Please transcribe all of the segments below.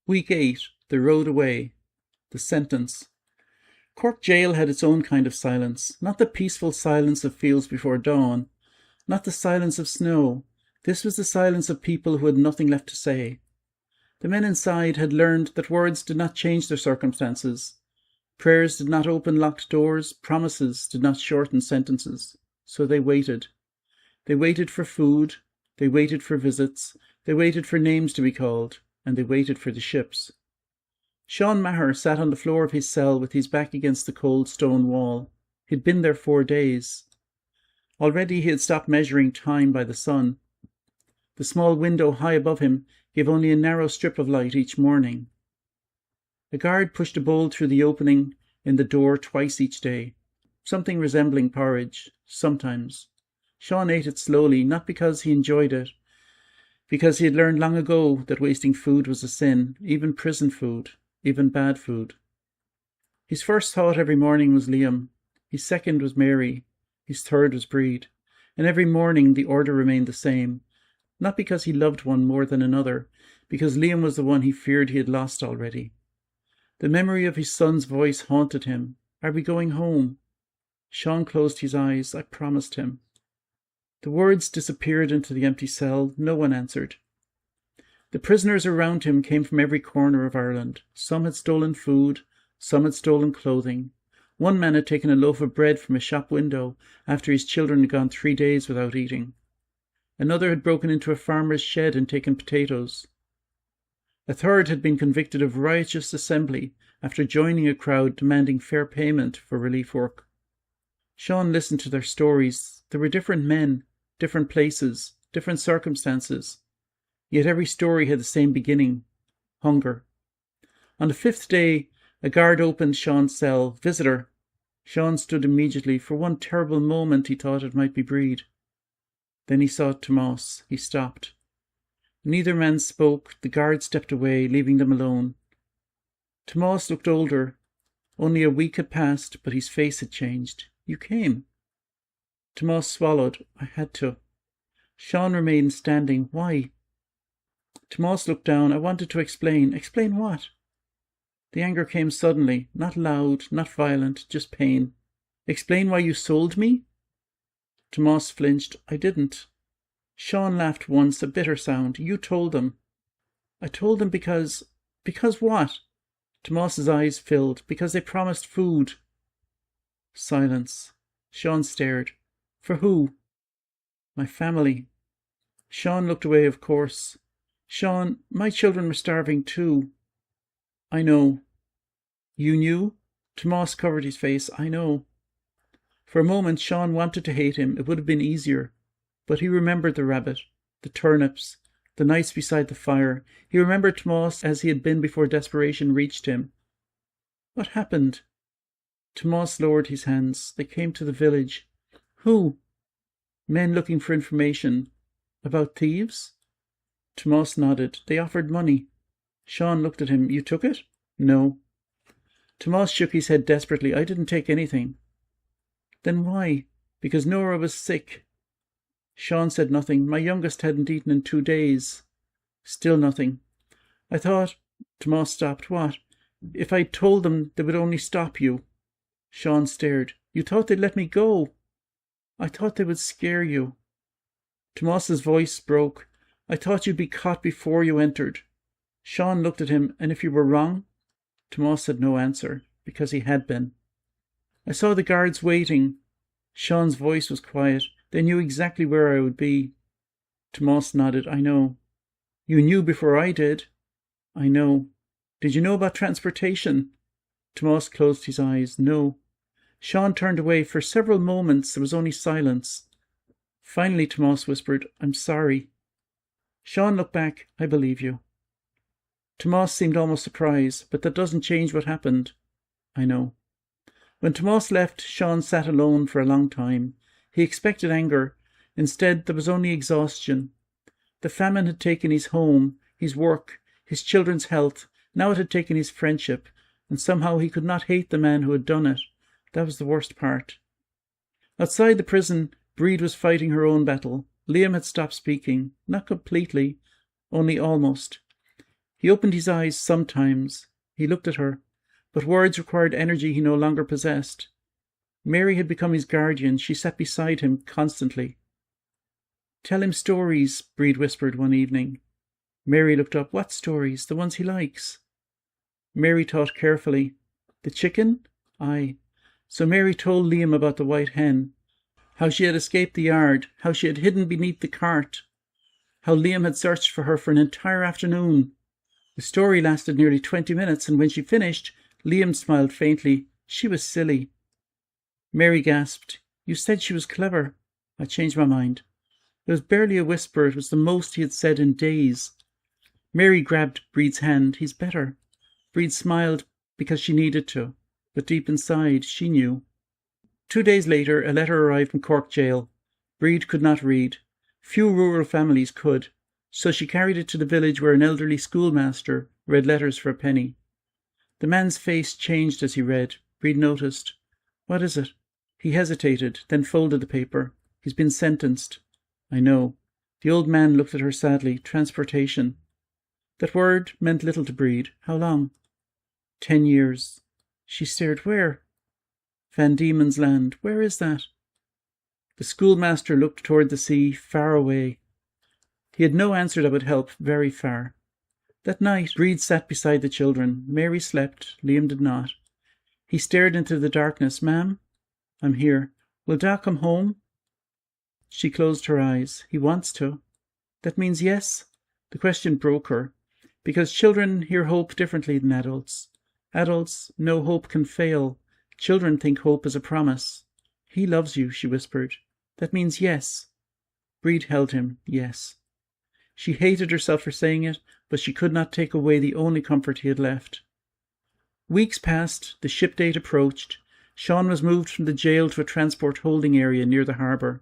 Week 8. The road away. The sentence. Cork jail had its own kind of silence, not the peaceful silence of fields before dawn, not the silence of snow. This was the silence of people who had nothing left to say. The men inside had learned that words did not change their circumstances. Prayers did not open locked doors, promises did not shorten sentences. So they waited. They waited for food, they waited for visits, they waited for names to be called, and they waited for the ships. Sean Maher sat on the floor of his cell with his back against the cold stone wall. He'd been there 4 days. Already he had stopped measuring time by the sun. The small window high above him gave only a narrow strip of light each morning. A guard pushed a bowl through the opening in the door twice each day, something resembling porridge, sometimes. Sean ate it slowly, not because he enjoyed it, because he had learned long ago that wasting food was a sin, even prison food, even bad food. His first thought every morning was Liam, his second was Mary, his third was Breed, and every morning the order remained the same, not because he loved one more than another, because Liam was the one he feared he had lost already. The memory of his son's voice haunted him. Are we going home? Sean closed his eyes. I promised him. The words disappeared into the empty cell. No one answered. The prisoners around him came from every corner of Ireland. Some had stolen food, some had stolen clothing. One man had taken a loaf of bread from a shop window after his children had gone 3 days without eating. Another had broken into a farmer's shed and taken potatoes. A third had been convicted of riotous assembly after joining a crowd demanding fair payment for relief work. Sean listened to their stories. There were different men, different places, different circumstances. Yet every story had the same beginning: hunger. On the 5th day, a guard opened Sean's cell. Visitor. Sean stood immediately. For one terrible moment he thought it might be Breed. Then he saw Tomas. He stopped. Neither man spoke. The guard stepped away, leaving them alone. Tomas looked older. Only a week had passed, but his face had changed. You came. Tomas swallowed. I had to. Sean remained standing. Why? Tomas looked down. I wanted to explain. Explain what? The anger came suddenly, not loud, not violent, just pain. Explain why you sold me? Tomas flinched. I didn't. Sean laughed once, a bitter sound. You told them. I told them because... Because what? Tomas's eyes filled. Because they promised food. Silence. Sean stared. For who? My family. Sean looked away, of course. Sean, my children were starving too. I know. You knew? Tomas covered his face. I know. For a moment Sean wanted to hate him. It would have been easier. But he remembered the rabbit, the turnips, the nights beside the fire. He remembered Tomas as he had been before desperation reached him. What happened? Tomas lowered his hands. They came to the village. Who? Men looking for information. About thieves? Tomas nodded. They offered money. Sean looked at him. You took it? No. Tomas shook his head desperately. I didn't take anything. Then why? Because Nora was sick. Sean said nothing. My youngest hadn't eaten in 2 days. Still nothing. I thought... Tomas stopped. What? If I'd told them, they would only stop you. Sean stared. You thought they'd let me go? I thought they would scare you. Tomas's voice broke. I thought you'd be caught before you entered. Sean looked at him. And if you were wrong? Tomas had no answer, because he had been. I saw the guards waiting. Sean's voice was quiet. They knew exactly where I would be. Tomas nodded. I know. You knew before I did. I know. Did you know about transportation? Tomas closed his eyes. No. Sean turned away. For several moments there was only silence. Finally Tomas whispered, I'm sorry. Sean looked back. I believe you. Tomas seemed almost surprised, but that doesn't change what happened. I know. When Tomas left, Sean sat alone for a long time. He expected anger. Instead, there was only exhaustion. The famine had taken his home, his work, his children's health. Now it had taken his friendship, and somehow he could not hate the man who had done it. That was the worst part. Outside the prison, Breed was fighting her own battle. Liam had stopped speaking. Not completely, only almost. He opened his eyes sometimes. He looked at her, but words required energy he no longer possessed. Mary had become his guardian. She sat beside him constantly. "Tell him stories," Breed whispered one evening. Mary looked up. "What stories? The ones he likes." Mary thought carefully. "The chicken? Aye." So Mary told Liam about the white hen, how she had escaped the yard, how she had hidden beneath the cart, how Liam had searched for her for an entire afternoon. The story lasted nearly 20 minutes, and when she finished, Liam smiled faintly. She was silly. Mary gasped. "You said she was clever." "I changed my mind." It was barely a whisper. It was the most he had said in days. Mary grabbed Breed's hand. "He's better." Breed smiled because she needed to, but deep inside she knew. 2 days later, a letter arrived from Cork jail. Breed could not read. Few rural families could, so she carried it to the village where an elderly schoolmaster read letters for a penny. The man's face changed as he read. Breed noticed. "What is it?" He hesitated, then folded the paper. "He's been sentenced." "I know." The old man looked at her sadly. "Transportation." That word meant little to Breed. "How long?" 10 years. She stared. "Where?" "Van Diemen's Land. Where is that?" The schoolmaster looked toward the sea, far away. He had no answer that would help, very far. That night, Breed sat beside the children. Mary slept. Liam did not. He stared into the darkness. "Ma'am?" "I'm here." "Will Da come home?" She closed her eyes. "He wants to." "That means yes?" The question broke her, because children hear hope differently than adults. Adults know hope can fail. Children think hope is a promise. "He loves you," she whispered. "That means yes." Breed held him. Yes. She hated herself for saying it, but she could not take away the only comfort he had left. Weeks passed. The ship date approached. Sean was moved from the jail to a transport holding area near the harbour.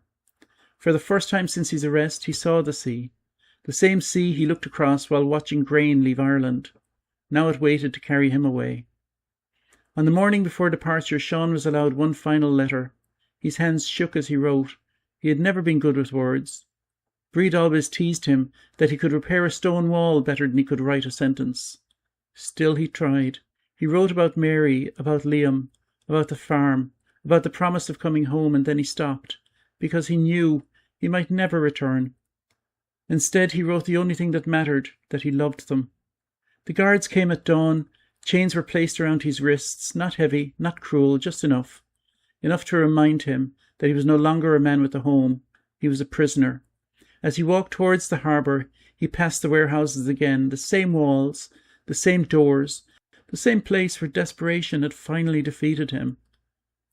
For the first time since his arrest, he saw the sea. The same sea he looked across while watching grain leave Ireland. Now it waited to carry him away. On the morning before departure, Sean was allowed one final letter. His hands shook as he wrote. He had never been good with words. Breed always teased him that he could repair a stone wall better than he could write a sentence. Still he tried. He wrote about Mary, about Liam, about the farm, about the promise of coming home, and then he stopped, because he knew he might never return. Instead, he wrote the only thing that mattered, that he loved them. The guards came at dawn. Chains were placed around his wrists, not heavy, not cruel, just enough. Enough to remind him that he was no longer a man with a home. He was a prisoner. As he walked towards the harbour, he passed the warehouses again, the same walls, the same doors, the same place where desperation had finally defeated him.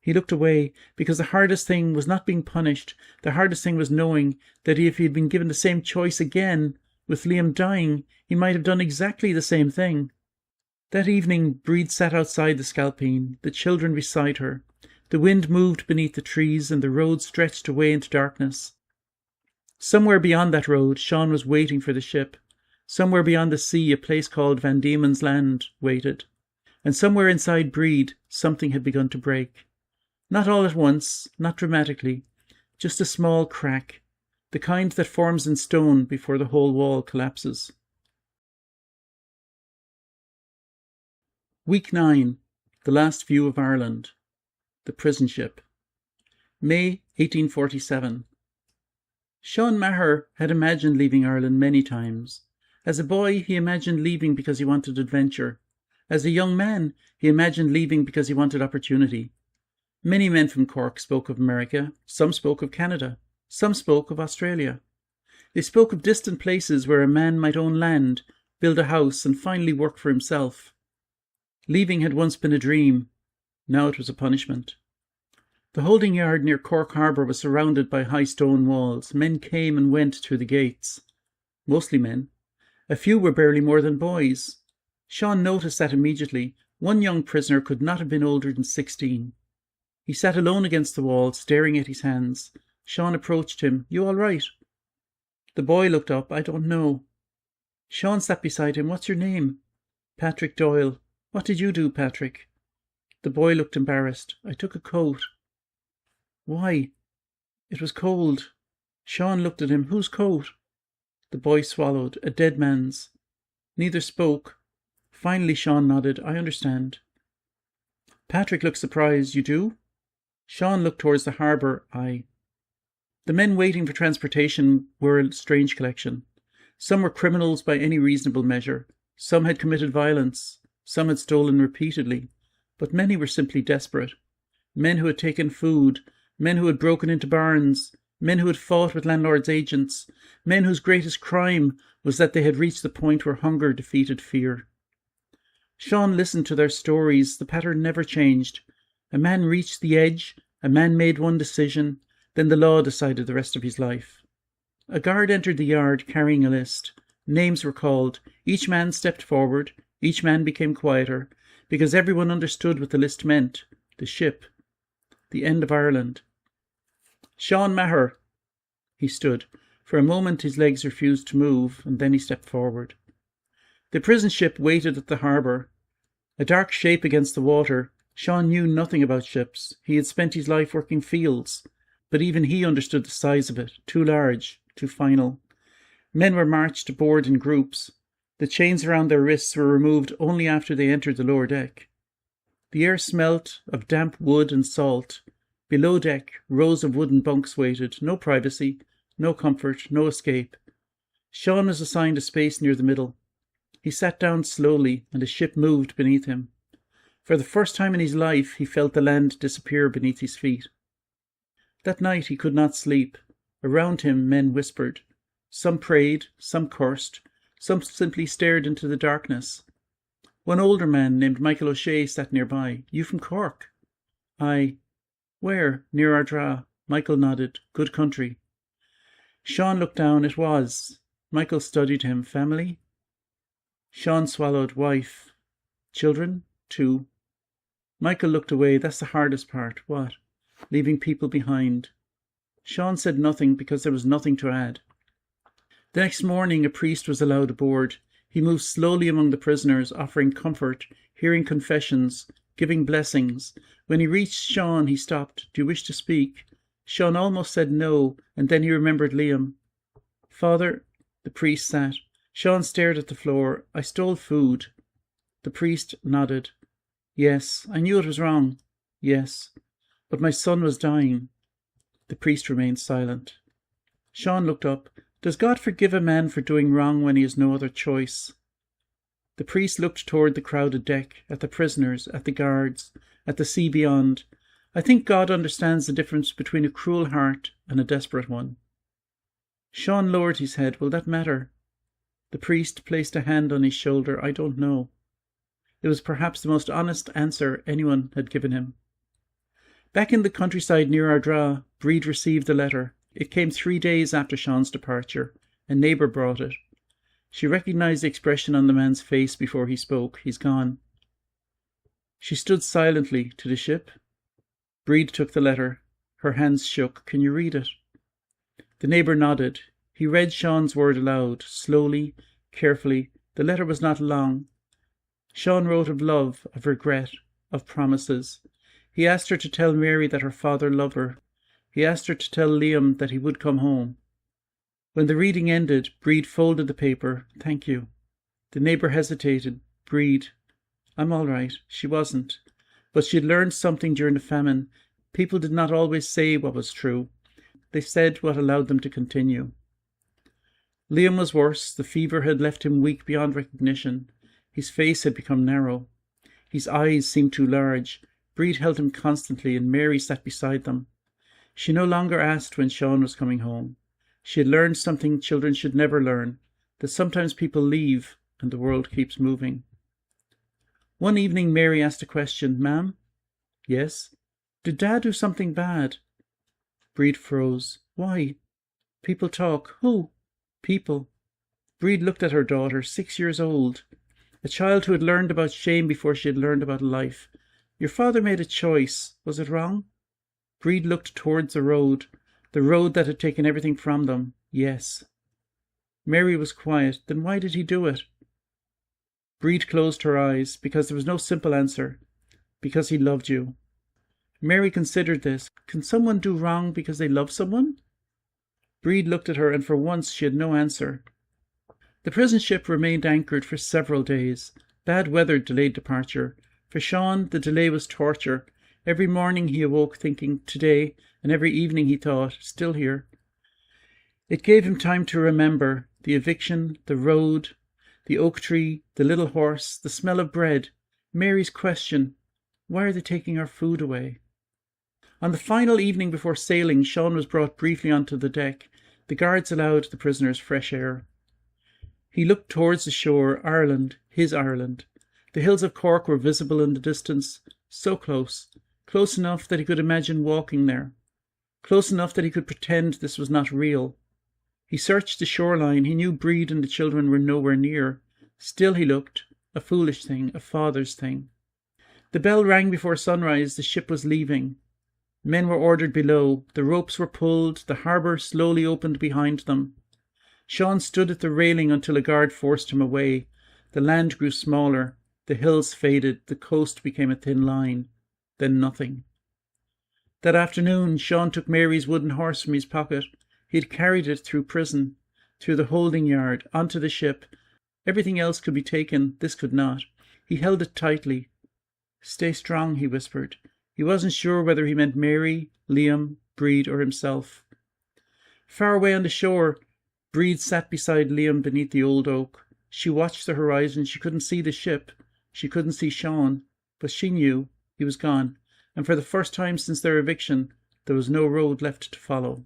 He looked away, because the hardest thing was not being punished. The hardest thing was knowing that if he had been given the same choice again, with Liam dying, he might have done exactly the same thing. That evening, Breed sat outside the Scalpine, the children beside her. The wind moved beneath the trees, and the road stretched away into darkness. Somewhere beyond that road, Sean was waiting for the ship. Somewhere beyond the sea, a place called Van Diemen's Land waited. And somewhere inside Breed, something had begun to break. Not all at once, not dramatically, just a small crack, the kind that forms in stone before the whole wall collapses. Week 9. The Last View of Ireland. The Prison Ship. May 1847. Sean Maher had imagined leaving Ireland many times. As a boy, he imagined leaving because he wanted adventure. As a young man, he imagined leaving because he wanted opportunity. Many men from Cork spoke of America. Some spoke of Canada. Some spoke of Australia. They spoke of distant places where a man might own land, build a house, and finally work for himself. Leaving had once been a dream. Now it was a punishment. The holding yard near Cork Harbour was surrounded by high stone walls. Men came and went through the gates. Mostly men. A few were barely more than boys. Sean noticed that immediately. One young prisoner could not have been older than 16. He sat alone against the wall, staring at his hands. Sean approached him. "You all right?" The boy looked up. "I don't know." Sean sat beside him. "What's your name?" "Patrick Doyle." "What did you do, Patrick?" The boy looked embarrassed. "I took a coat." "Why?" "It was cold." Sean looked at him. "Whose coat?" The boy swallowed. "A dead man's." Neither spoke. Finally Sean nodded. I understand. Patrick looked surprised. You do? Sean looked towards the harbour. Aye. The men waiting for transportation were a strange collection. Some were criminals by any reasonable measure. Some had committed violence. Some had stolen repeatedly. But many were simply desperate. Men who had taken food. Men who had broken into barns. Men who had fought with landlords' agents. Men whose greatest crime was that they had reached the point where hunger defeated fear. Sean listened to their stories. The pattern never changed. A man reached the edge. A man made one decision. Then the law decided the rest of his life. A guard entered the yard carrying a list. Names were called. Each man stepped forward. Each man became quieter, because everyone understood what the list meant. The ship. The end of Ireland. Sean Maher. He stood. For a moment his legs refused to move, and then he stepped forward. The prison ship waited at the harbour. A dark shape against the water. Sean knew nothing about ships. He had spent his life working fields. But even he understood the size of it. Too large. Too final. Men were marched aboard in groups. The chains around their wrists were removed only after they entered the lower deck. The air smelt of damp wood and salt. Below deck, rows of wooden bunks waited. No privacy. No comfort. No escape. Sean was assigned a space near the middle. He sat down slowly, and the ship moved beneath him. For the first time in his life, he felt the land disappear beneath his feet. That night he could not sleep. Around him men whispered. Some prayed, some cursed, some simply stared into the darkness. One older man named Michael O'Shea sat nearby. You from Cork? Aye. Where? Near Ardra. Michael nodded. Good country. Sean looked down. It was. Michael studied him. Family? Sean swallowed. Wife. Children? 2. Michael looked away. That's the hardest part. What? Leaving people behind. Sean said nothing because there was nothing to add. The next morning a priest was allowed aboard. He moved slowly among the prisoners, offering comfort, hearing confessions, giving blessings. When he reached Sean, he stopped. Do you wish to speak? Sean almost said no, and then he remembered Liam. Father, the priest sat. Sean stared at the floor. I stole food. The priest nodded. Yes, I knew it was wrong. Yes, but my son was dying. The priest remained silent. Sean looked up. Does God forgive a man for doing wrong when he has no other choice? The priest looked toward the crowded deck, at the prisoners, at the guards, at the sea beyond. I think God understands the difference between a cruel heart and a desperate one. Sean lowered his head. Will that matter? The priest placed a hand on his shoulder. I don't know. It was perhaps the most honest answer anyone had given him. Back in the countryside near Ardra, Breed received the letter. It came 3 days after Sean's departure. A neighbour brought it. She recognised the expression on the man's face before he spoke. He's gone. She stood silently. To the ship? Breed took the letter. Her hands shook. Can you read it? The neighbour nodded. He read Sean's word aloud, slowly, carefully. The letter was not long. Sean wrote of love, of regret, of promises. He asked her to tell Mary that her father loved her. He asked her to tell Liam that he would come home. When the reading ended, Breed folded the paper. Thank you. The neighbour hesitated. Breed. I'm all right. She wasn't. But she had learned something during the famine. People did not always say what was true. They said what allowed them to continue. Liam was worse. The fever had left him weak beyond recognition. His face had become narrow. His eyes seemed too large. Breed held him constantly, and Mary sat beside them. She no longer asked when Sean was coming home. She had learned something children should never learn, that sometimes people leave and the world keeps moving. One evening Mary asked a question. Ma'am? Yes? Did Dad do something bad? Breed froze. Why? People talk. Who? People. Breed looked at her daughter, 6 years old. A child who had learned about shame before she had learned about life. Your father made a choice. Was it wrong? Breed looked towards the road that had taken everything from them. Yes. Mary was quiet. Then why did he do it? Breed closed her eyes, because there was no simple answer. Because he loved you. Mary considered this. Can someone do wrong because they love someone? Breed looked at her, and for once she had no answer. The prison ship remained anchored for several days. Bad weather delayed departure. For Sean, the delay was torture. Every morning he awoke thinking, today, and every evening he thought, still here. It gave him time to remember the eviction, the road, the oak tree, the little horse, the smell of bread, Mary's question, why are they taking our food away? On the final evening before sailing, Sean was brought briefly onto the deck. The guards allowed the prisoners fresh air. He looked towards the shore, Ireland, his Ireland. The hills of Cork were visible in the distance, so close, close enough that he could imagine walking there, close enough that he could pretend this was not real. He searched the shoreline. He knew Breed and the children were nowhere near. Still he looked, a foolish thing, a father's thing. The bell rang before sunrise. The ship was leaving. Men were ordered below. The ropes were pulled. The harbour slowly opened behind them. Sean stood at the railing until a guard forced him away. The land grew smaller. The hills faded. The coast became a thin line. Then nothing. That afternoon, Sean took Mary's wooden horse from his pocket. He had carried it through prison, through the holding yard, onto the ship. Everything else could be taken. This could not. He held it tightly. Stay strong, he whispered. He wasn't sure whether he meant Mary, Liam, Breed, or himself. Far away on the shore, Breed sat beside Liam beneath the old oak. She watched the horizon. She couldn't see the ship. She couldn't see Sean. But she knew he was gone. And for the first time since their eviction, there was no road left to follow.